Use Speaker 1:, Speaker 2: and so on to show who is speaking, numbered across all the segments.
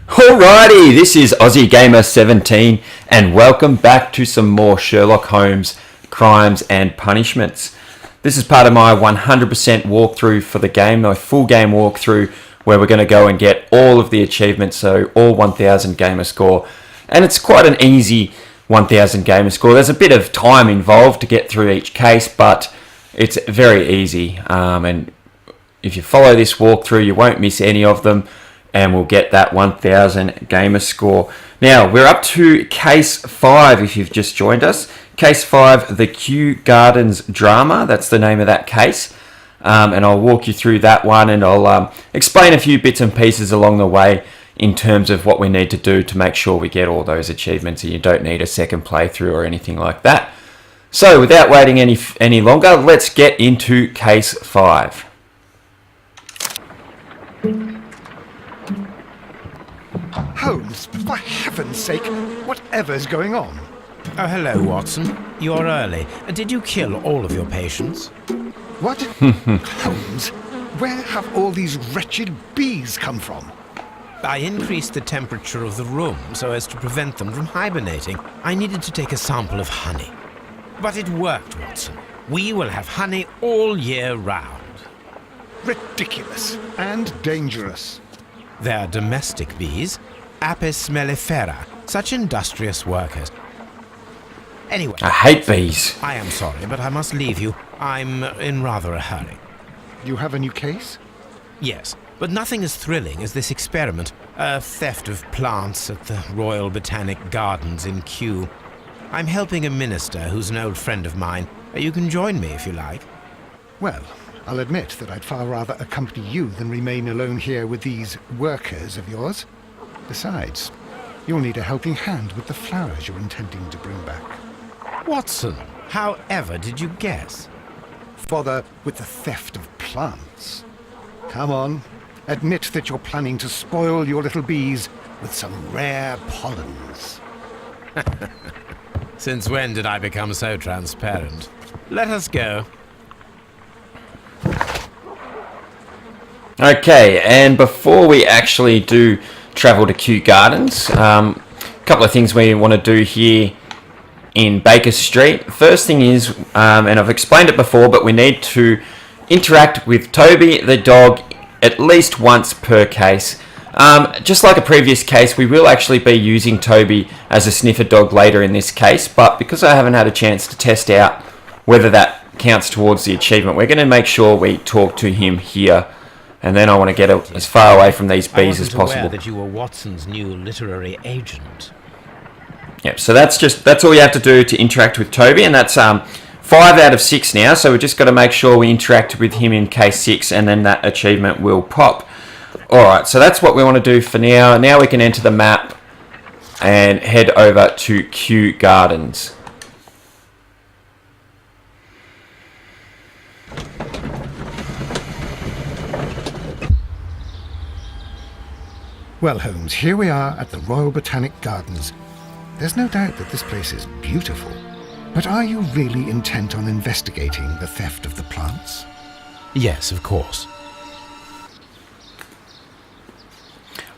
Speaker 1: Alrighty, this is Aussie Gamer 17 and welcome back to some more Sherlock Holmes Crimes and Punishments. This is part of my 100% walkthrough for the game, my full game walkthrough where we're going to go and get all of the achievements, so all 1000 gamer score. And it's quite an easy 1000 gamer score. There's a bit of time involved to get through each case, but it's very easy. And if you follow this walkthrough, you won't miss any of them. And we'll get that 1000 gamer score. Now, we're up to Case 5 if you've just joined us. Case 5, the Kew Gardens Drama. That's the name of that case. And I'll walk you through that one and I'll explain a few bits and pieces along the way in terms of what we need to do to make sure we get all those achievements and you don't need a second playthrough or anything like that. So, without waiting any longer, let's get into Case 5.
Speaker 2: Holmes, for heaven's sake, whatever's going on?
Speaker 3: Oh, hello, Watson. You're early. Did you kill all of your patients?
Speaker 2: What? Holmes, where have all these wretched bees come from?
Speaker 3: I increased the temperature of the room so as to prevent them from hibernating. I needed to take a sample of honey. But it worked, Watson. We will have honey all year round.
Speaker 2: Ridiculous and dangerous.
Speaker 3: They're domestic bees, Apis mellifera, such industrious workers. Anyway,
Speaker 1: I hate bees.
Speaker 3: I am sorry, but I must leave you. I'm in rather a hurry.
Speaker 2: You have a new case?
Speaker 3: Yes, but nothing as thrilling as this experiment. A theft of plants at the Royal Botanic Gardens in Kew. I'm helping a minister who's an old friend of mine. You can join me if you like.
Speaker 2: Well, I'll admit that I'd far rather accompany you than remain alone here with these workers of yours. Besides, you'll need a helping hand with the flowers you're intending to bring back.
Speaker 3: Watson, however did you guess?
Speaker 2: Bother with the theft of plants. Come on, admit that you're planning to spoil your little bees with some rare pollens.
Speaker 3: Since when did I become so transparent? Let us go.
Speaker 1: Okay, and before we actually do travel to Kew Gardens, a couple of things we want to do here in Baker Street. First thing is, and I've explained it before, but we need to interact with Toby the dog at least once per case. Just like a previous case, we will actually be using Toby as a sniffer dog later in this case, but because I haven't had a chance to test out whether that counts towards the achievement, we're going to make sure we talk to him here. And then I want to get as far away from these bees as possible.
Speaker 3: I wasn't aware that you were Watson's new literary agent.
Speaker 1: Yep, so that's all you have to do to interact with Toby, and that's 5 out of 6 now, so we've just got to make sure we interact with him in case 6, and then that achievement will pop. Alright, so that's what we want to do for now. Now we can enter the map and head over to Kew Gardens.
Speaker 2: Well, Holmes, here we are at the Royal Botanic Gardens. There's no doubt that this place is beautiful. But are you really intent on investigating the theft of the plants?
Speaker 3: Yes, of course.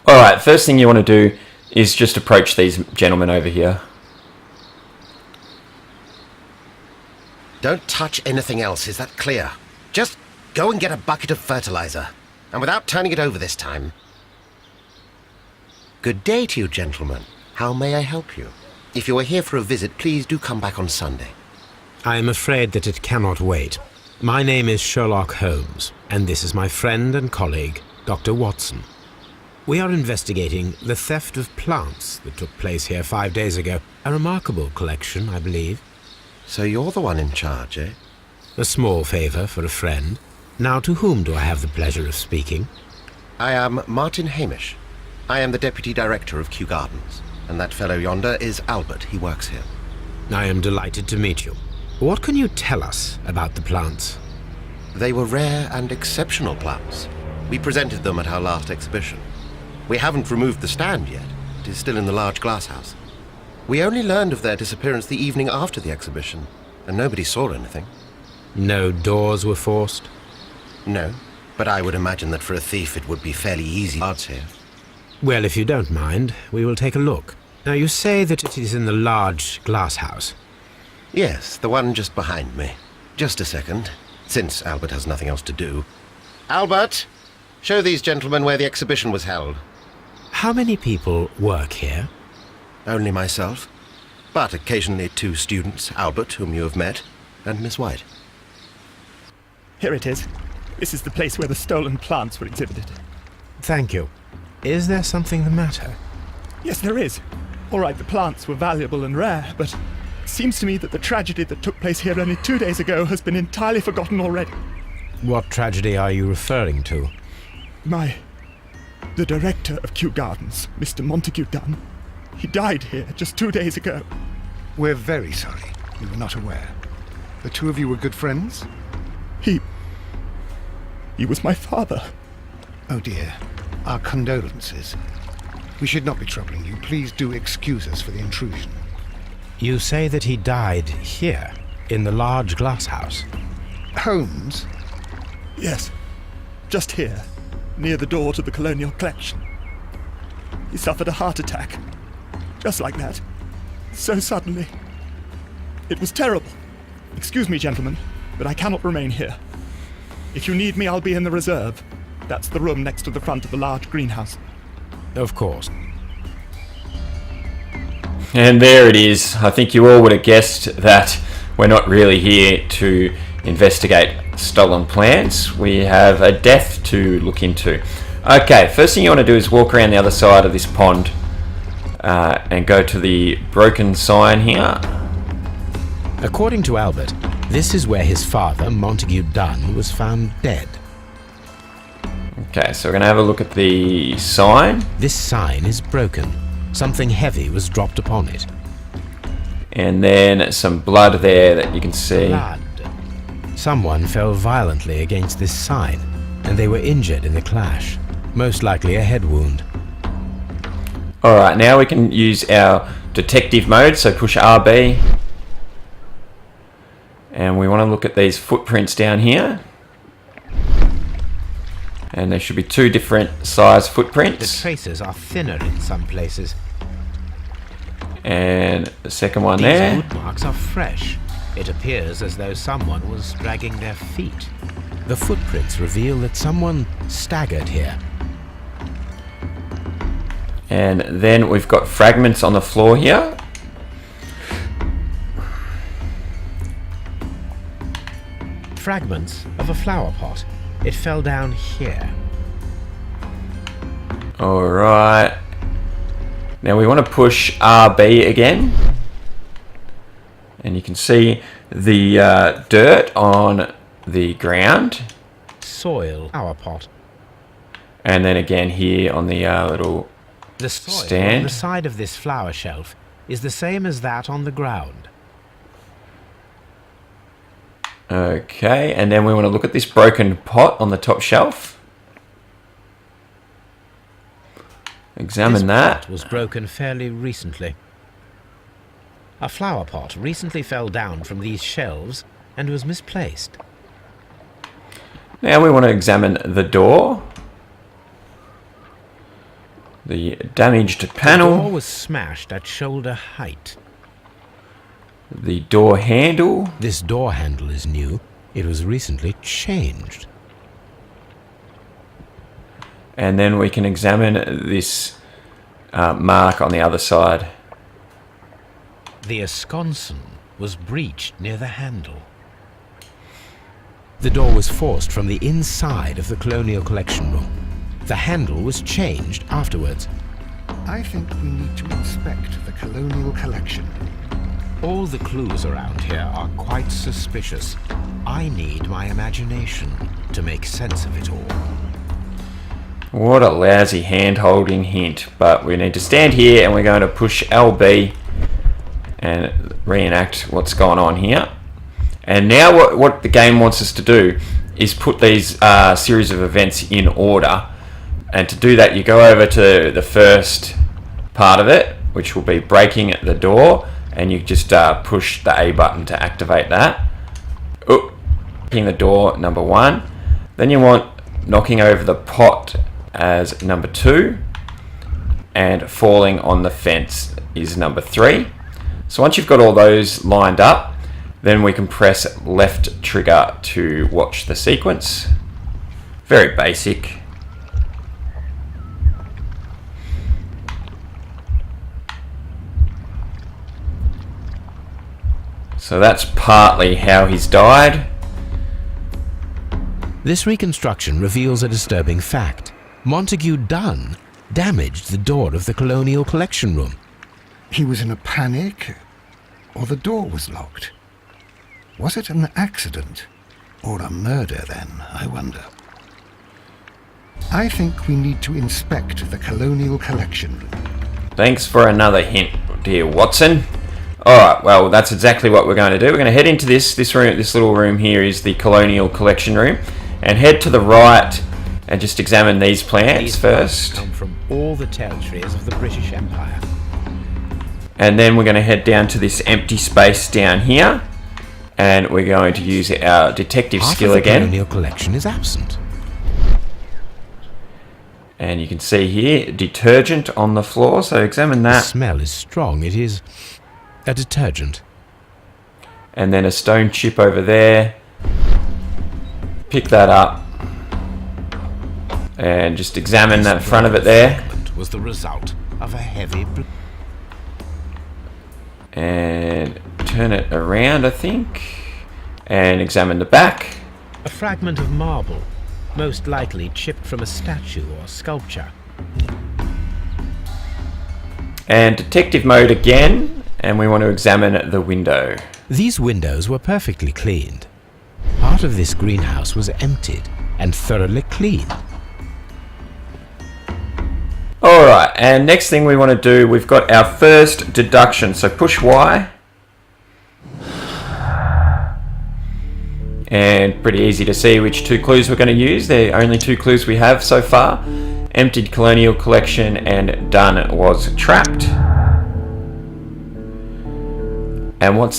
Speaker 1: Alright, first thing you want to do is just approach these gentlemen over here.
Speaker 4: Don't touch anything else, is that clear? Just go and get a bucket of fertilizer. And without turning it over this time. Good day to you, gentlemen. How may I help you? If you are here for a visit, please do come back on Sunday.
Speaker 3: I am afraid that it cannot wait. My name is Sherlock Holmes, and this is my friend and colleague, Dr. Watson. We are investigating the theft of plants that took place here 5 days ago. A remarkable collection, I believe.
Speaker 4: So you're the one in charge, eh?
Speaker 3: A small favor for a friend. Now, to whom do I have the pleasure of speaking?
Speaker 4: I am Martin Hamish. I am the Deputy Director of Kew Gardens, and that fellow yonder is Albert. He works here.
Speaker 3: I am delighted to meet you. What can you tell us about the plants?
Speaker 4: They were rare and exceptional plants. We presented them at our last exhibition. We haven't removed the stand yet. It is still in the large glass house. We only learned of their disappearance the evening after the exhibition, and nobody saw anything.
Speaker 3: No doors were forced?
Speaker 4: No, but I would imagine that for a thief it would be fairly easy. Guards here.
Speaker 3: Well, if you don't mind, we will take a look. Now, you say that it is in the large glass house.
Speaker 4: Yes, the one just behind me. Just a second, since Albert has nothing else to do. Albert, show these gentlemen where the exhibition was held.
Speaker 3: How many people work here?
Speaker 4: Only myself, but occasionally 2 students, Albert, whom you have met, and Miss White.
Speaker 5: Here it is. This is the place where the stolen plants were exhibited.
Speaker 3: Thank you. Is there something the matter?
Speaker 5: Yes, there is. All right, the plants were valuable and rare, but it seems to me that the tragedy that took place here only 2 days ago has been entirely forgotten already.
Speaker 3: What tragedy are you referring to?
Speaker 5: The director of Kew Gardens, Mr. Montague Dunn, he died here just 2 days ago.
Speaker 2: We're very sorry. We were not aware. The two of you were good friends?
Speaker 5: He was my father.
Speaker 2: Oh dear. Our condolences. We should not be troubling you. Please do excuse us for the intrusion.
Speaker 3: You say that he died here, in the large glass house.
Speaker 2: Holmes?
Speaker 5: Yes, just here, near the door to the colonial collection. He suffered a heart attack. Just like that. So suddenly. It was terrible. Excuse me, gentlemen, but I cannot remain here. If you need me, I'll be in the reserve. That's the room next to the front of the large greenhouse.
Speaker 3: Of course.
Speaker 1: And there it is. I think you all would have guessed that we're not really here to investigate stolen plants. We have a death to look into. Okay, first thing you want to do is walk around the other side of this pond and go to the broken sign here.
Speaker 3: According to Albert, this is where his father, Montague Dunn, was found dead.
Speaker 1: Okay, so we're going to have a look at the sign.
Speaker 3: This sign is broken. Something heavy was dropped upon it.
Speaker 1: And then some blood there that you can see.
Speaker 3: Blood. Someone fell violently against this sign, and they were injured in the clash. Most likely a head wound.
Speaker 1: Alright, now we can use our detective mode, so push RB. And we want to look at these footprints down here. And there should be 2 different size
Speaker 3: The
Speaker 1: footprints.
Speaker 3: traces are thinner in some places.
Speaker 1: And the second one
Speaker 3: These
Speaker 1: there.
Speaker 3: boot marks are fresh. It appears as though someone was dragging their feet. The footprints reveal that someone staggered here.
Speaker 1: And then we've got fragments on the floor here.
Speaker 3: Fragments of a flower pot. It fell down here.
Speaker 1: Alright. Now we want to push RB again. And you can see the dirt on the ground.
Speaker 3: Soil flower pot.
Speaker 1: And then again here on the little
Speaker 3: The soil
Speaker 1: stand.
Speaker 3: on the side of this flower shelf is the same as that on the ground.
Speaker 1: Okay, and then we want to look at this broken pot on the top shelf. Examine
Speaker 3: This
Speaker 1: that.
Speaker 3: pot was broken fairly recently. A flower pot recently fell down from these shelves and was misplaced.
Speaker 1: Now we want to examine the door. The damaged
Speaker 3: The door
Speaker 1: panel.
Speaker 3: was smashed at shoulder height.
Speaker 1: The door handle.
Speaker 3: This door handle is new. It was recently changed.
Speaker 1: And then we can examine this mark on the other side.
Speaker 3: The esconson was breached near the handle. The door was forced from the inside of the Colonial Collection room. The handle was changed afterwards.
Speaker 2: I think we need to inspect the Colonial Collection.
Speaker 3: All the clues around here are quite suspicious. I need my imagination to make sense of it all.
Speaker 1: What a lousy hand-holding hint. But we need to stand here and we're going to push LB and reenact what's going on here. And now what the game wants us to do is put these series of events in order. And to do that, you go over to the first part of it, which will be breaking the door. And you just push the A button to activate that. Breaking the door, number 1. Then you want knocking over the pot as number 2. and falling on the fence is number 3. So once you've got all those lined up, then we can press left trigger to watch the sequence. Very basic. So that's partly how he's died.
Speaker 3: This reconstruction reveals a disturbing fact. Montague Dunn damaged the door of the Colonial Collection Room.
Speaker 2: He was in a panic, or the door was locked. Was it an accident, or a murder then, I wonder? I think we need to inspect the Colonial Collection Room.
Speaker 1: Thanks for another hint, dear Watson. Alright, well, that's exactly what we're going to do. We're going to head into this room. This little room here is the Colonial Collection Room, and head to the right and just examine these plants first.
Speaker 3: Come from all the territories of the British Empire.
Speaker 1: And then we're going to head down to this empty space down here, and we're going to use our detective skill again.
Speaker 3: The Colonial Collection is absent.
Speaker 1: And you can see here, detergent on the floor, so examine
Speaker 3: The
Speaker 1: that.
Speaker 3: smell is strong. It is a detergent.
Speaker 1: And then a stone chip over there. Pick that up. And just examine that front of it there.
Speaker 3: Was the result of a heavy
Speaker 1: And turn it around, I think. And examine the back.
Speaker 3: a fragment of marble, most likely chipped from a statue or sculpture.
Speaker 1: And detective mode again. And we want to examine the window.
Speaker 3: These windows were perfectly cleaned. Part of this greenhouse was emptied and thoroughly cleaned.
Speaker 1: Alright, and next thing we want to do, we've got our first deduction. So push Y. And pretty easy to see which 2 clues we're going to use. They're only 2 clues we have so far. Emptied Colonial Collection and Dunn was trapped. And what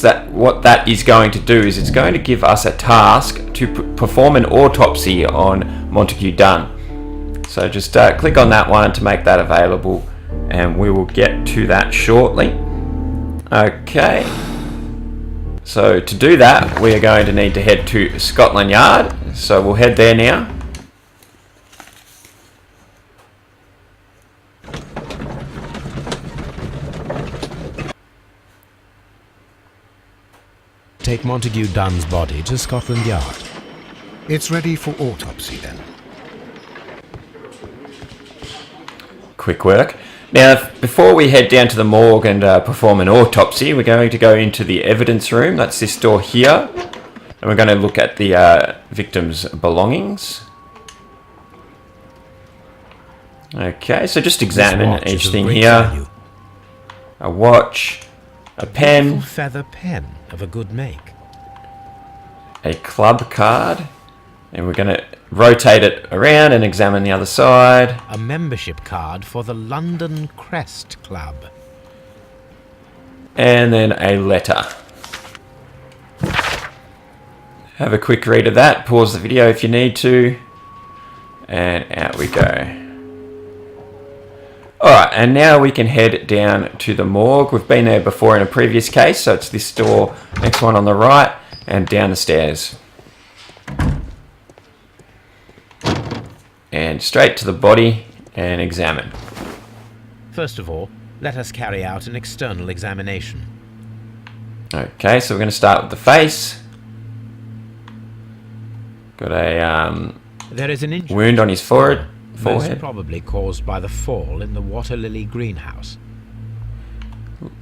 Speaker 1: that is going to do is it's going to give us a task to perform an autopsy on Montague Dunn. So just click on that one to make that available, and we will get to that shortly. Okay. So to do that, we are going to need to head to Scotland Yard. So we'll head there now.
Speaker 3: Take Montague Dunn's body to Scotland Yard.
Speaker 2: It's ready for autopsy then.
Speaker 1: Quick work. Now, before we head down to the morgue and perform an autopsy, we're going to go into the evidence room. That's this door here. And we're going to look at the victim's belongings. Okay, so just examine each thing here. A watch, a pen,
Speaker 3: Feather pen of a good make.
Speaker 1: a club card, and we're going to rotate it around and examine the other side.
Speaker 3: A membership card for the London Crest Club.
Speaker 1: And then a letter. Have a quick read of that. Pause the video if you need to. And out we go. Alright, and now we can head down to the morgue. We've been there before in a previous case, so it's this door, next one on the right, and down the stairs. And straight to the body and examine.
Speaker 3: First of all, let us carry out an external examination.
Speaker 1: Okay, so we're going to start with the face. Got a
Speaker 3: There is an injury.
Speaker 1: wound on his forehead.
Speaker 3: Most probably caused by the fall in the water lily greenhouse.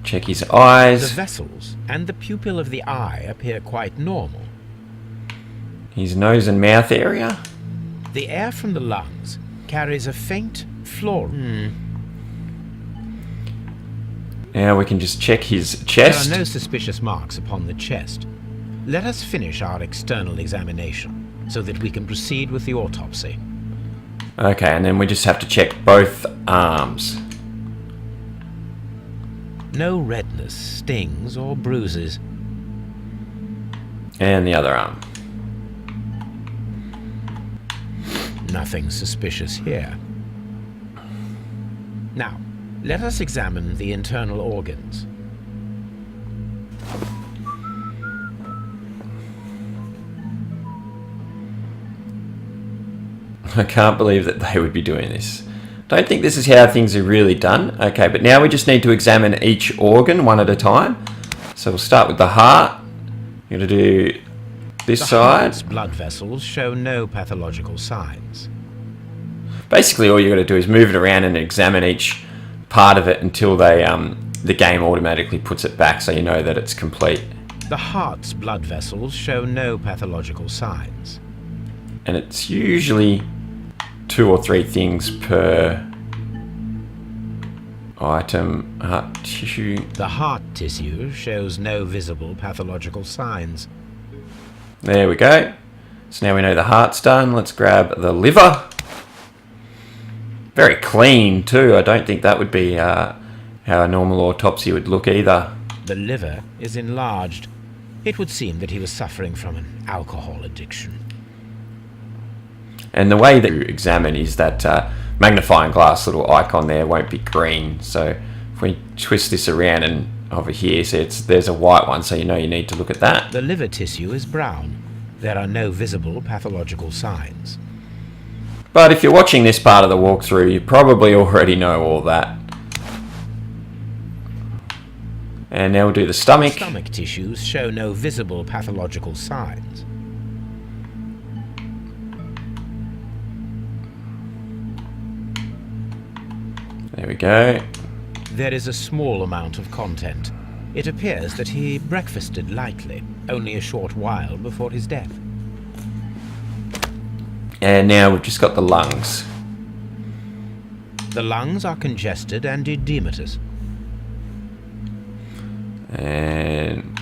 Speaker 1: Check his
Speaker 3: The
Speaker 1: eyes.
Speaker 3: vessels and the pupil of the eye appear quite normal.
Speaker 1: His nose and mouth area.
Speaker 3: The air from the lungs carries a faint floral.
Speaker 1: Now we can just check his
Speaker 3: There
Speaker 1: chest.
Speaker 3: are no suspicious marks upon the chest. Let us finish our external examination so that we can proceed with the autopsy.
Speaker 1: Okay, and then we just have to check both arms.
Speaker 3: No redness, stings, or bruises.
Speaker 1: And the other arm.
Speaker 3: Nothing suspicious here. Now, Let us examine the internal organs.
Speaker 1: I can't believe that they would be doing this. Don't think this is how things are really done. Okay, but now we just need to examine each organ one at a time. So we'll start with the heart. You're going to do this side.
Speaker 3: Heart's blood vessels show no pathological signs.
Speaker 1: Basically, all you got to do is move it around and examine each part of it until they the game automatically puts it back, so you know that it's complete.
Speaker 3: The heart's blood vessels show no pathological signs.
Speaker 1: And it's usually 2 or 3 things per item. Heart tissue.
Speaker 3: The heart tissue shows no visible pathological signs.
Speaker 1: There we go. So now we know the heart's done. Let's grab the liver. Very clean too. I don't think that would be how a normal autopsy would look either.
Speaker 3: The liver is enlarged. It would seem that he was suffering from an alcohol addiction.
Speaker 1: And the way that you examine is that magnifying glass little icon there won't be green. So if we twist this around and over here, so there's a white one, so you know you need to look at that.
Speaker 3: The liver tissue is brown. There are no visible pathological signs.
Speaker 1: But if you're watching this part of the walkthrough, you probably already know all that. And now we'll do the stomach.
Speaker 3: Stomach tissues show no visible pathological signs.
Speaker 1: There we go.
Speaker 3: There is a small amount of content. It appears that he breakfasted lightly, only a short while before his death.
Speaker 1: And now we've just got the lungs.
Speaker 3: The lungs are congested and edematous.
Speaker 1: And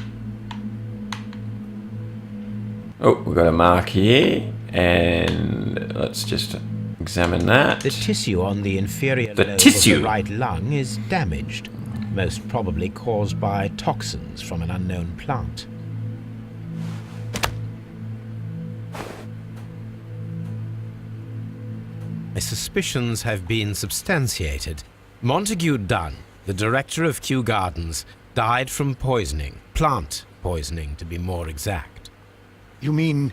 Speaker 1: oh, we've got a mark here, and let's just examine that.
Speaker 3: The tissue on the inferior lobe of the right lung is damaged, most probably caused by toxins from an unknown plant. My suspicions have been substantiated. Montague Dunn, the director of Kew Gardens, died from poisoning. Plant poisoning, to be more exact.
Speaker 2: You mean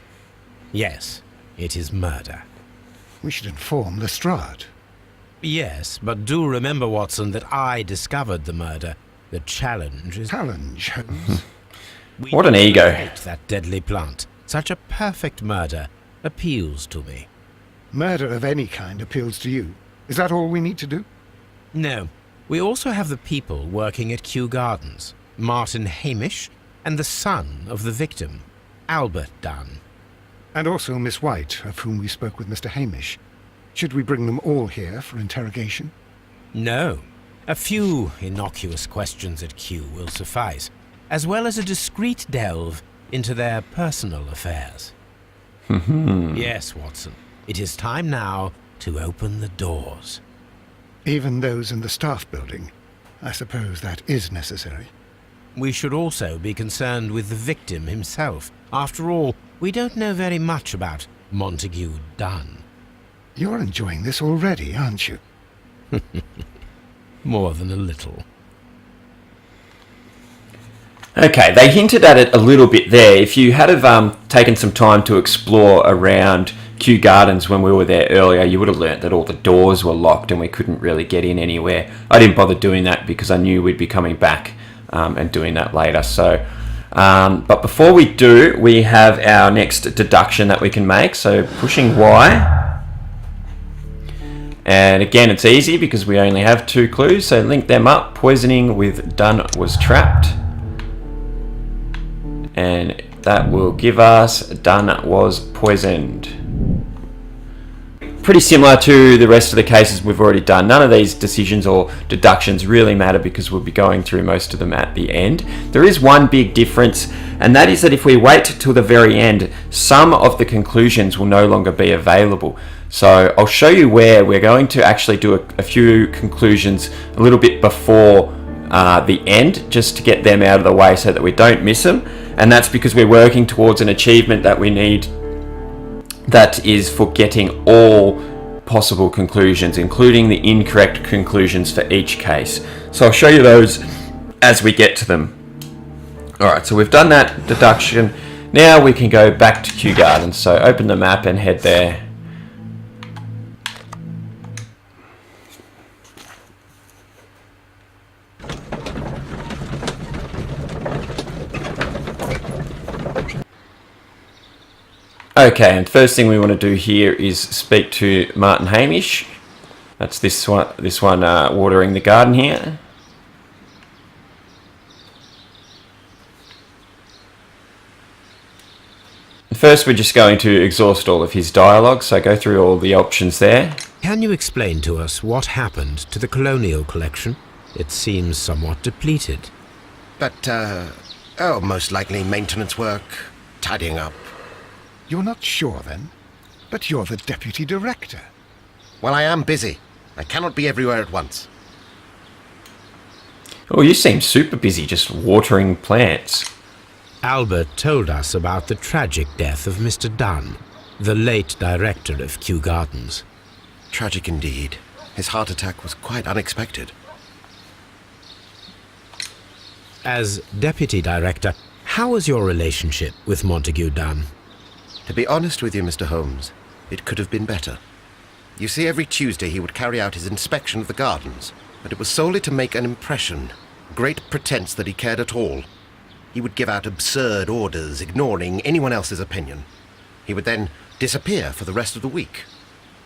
Speaker 3: Yes, it is murder.
Speaker 2: we should inform Lestrade?
Speaker 3: Yes, but do remember, Watson, that I discovered the murder. The challenge is...
Speaker 2: Challenge, Holmes.
Speaker 1: What an ego.
Speaker 3: I hate that deadly plant. Such a perfect murder appeals to me.
Speaker 2: Murder of any kind appeals to you. Is that all we need to do?
Speaker 3: No, we also have the people working at Kew Gardens. Martin Hamish and the son of the victim, Albert Dunn.
Speaker 2: And also Miss White, of whom we spoke with Mr. Hamish. Should we bring them all here for interrogation?
Speaker 3: No, a few innocuous questions at Kew will suffice, as well as a discreet delve into their personal affairs. Yes, Watson, it is time now to open the doors.
Speaker 2: Even those in the staff building. I suppose that is necessary.
Speaker 3: We should also be concerned with the victim himself. After all, we don't know very much about Montague Dunn.
Speaker 2: You're enjoying this already, aren't you?
Speaker 3: More than a little.
Speaker 1: Okay, they hinted at it a little bit there. If you had have taken some time to explore around Kew Gardens when we were there earlier, you would have learnt that all the doors were locked and we couldn't really get in anywhere. I didn't bother doing that because I knew we'd be coming back and doing that later. So, but before we do, we have our next deduction that we can make. So pushing Y. And again, it's easy because we only have 2 clues. So link them up. Poisoning with Dunn was trapped. And that will give us Dunn was poisoned. Pretty similar to the rest of the cases we've already done. None of these decisions or deductions really matter because we'll be going through most of them at the end. There is one big difference, and that is that if we wait till the very end, some of the conclusions will no longer be available. So I'll show you where we're going to actually do a few conclusions a little bit before the end, just to get them out of the way so that we don't miss them. And that's because we're working towards an achievement that we need, that is for getting all possible conclusions, including the incorrect conclusions for each case. So I'll show you those as we get to them. Alright, so we've done that deduction. Now we can go back to Kew Gardens. So open the map and head there. Okay, and first thing we want to do here is speak to Martin Hamish. That's this one watering the garden here. First, we're just going to exhaust all of his dialogue, so go through all the options there.
Speaker 3: Can you explain to us what happened to the colonial collection? It seems somewhat depleted.
Speaker 4: But, most likely maintenance work, tidying up.
Speaker 2: You're not sure, then? But you're the deputy director.
Speaker 4: Well, I am busy. I cannot be everywhere at once.
Speaker 1: Oh, you seem super busy just watering plants.
Speaker 3: Albert told us about the tragic death of Mr. Dunn, the late director of Kew Gardens.
Speaker 4: Tragic indeed. His heart attack was quite unexpected.
Speaker 3: As deputy director, how was your relationship with Montague Dunn?
Speaker 4: To be honest with you, Mr. Holmes, it could have been better. You see, every Tuesday he would carry out his inspection of the gardens, but it was solely to make an impression, great pretense that he cared at all. He would give out absurd orders, ignoring anyone else's opinion. He would then disappear for the rest of the week.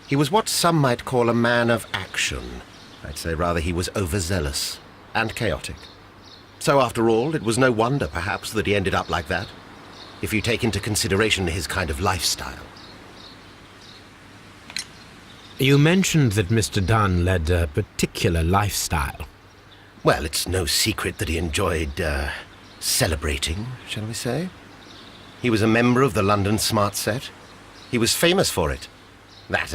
Speaker 4: He was what some might call a man of action. I'd say rather he was overzealous and chaotic. So after all, it was no wonder, perhaps, that he ended up like that, if you take into consideration his kind of lifestyle.
Speaker 3: You mentioned that Mr. Dunn led a particular lifestyle.
Speaker 4: Well, it's no secret that he enjoyed, celebrating, shall we say. He was a member of the London Smart Set. He was famous for it. That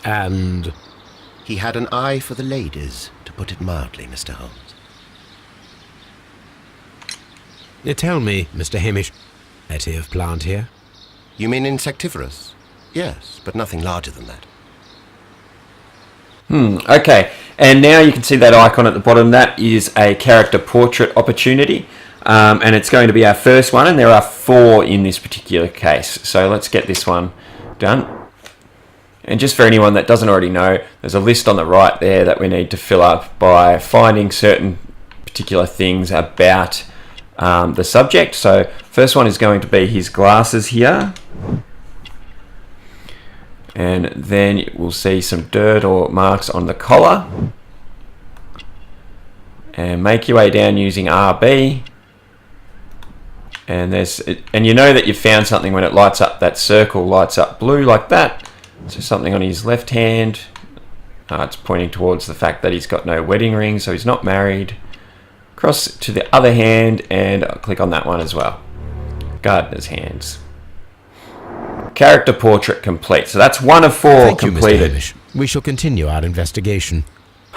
Speaker 3: And
Speaker 4: he had an eye for the ladies, to put it mildly, Mr. Holmes.
Speaker 3: tell me, Mr. Hamish, variety of plant here?
Speaker 4: You mean insectivorous? Yes, but nothing larger than that.
Speaker 1: Okay, and now you can see that icon at the bottom. That is a character portrait opportunity, and it's going to be our first one, and there are 4 in this particular case. So let's get this one done. And just for anyone that doesn't already know, there's a list on the right there that we need to fill up by finding certain particular things about the subject. So first one is going to be his glasses here. And then we'll see some dirt or marks on the collar. And make your way down using RB. And you know that you've found something when it lights up, that circle lights up blue like that. So something on his left hand. It's pointing towards the fact that he's got no wedding ring, so he's not married. Cross to the other hand and I'll click on that one as well. Gardener's hands. Character portrait complete. So that's 1 of 4
Speaker 3: Thank
Speaker 1: completed.
Speaker 3: you, Mr. Hamish. We shall continue our investigation.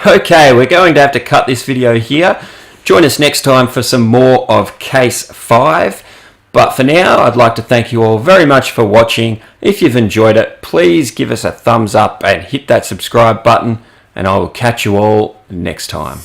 Speaker 1: Okay, we're going to have to cut this video here. Join us next time for some more of Case 5. But for now, I'd like to thank you all very much for watching. If you've enjoyed it, please give us a thumbs up and hit that subscribe button. And I will catch you all next time.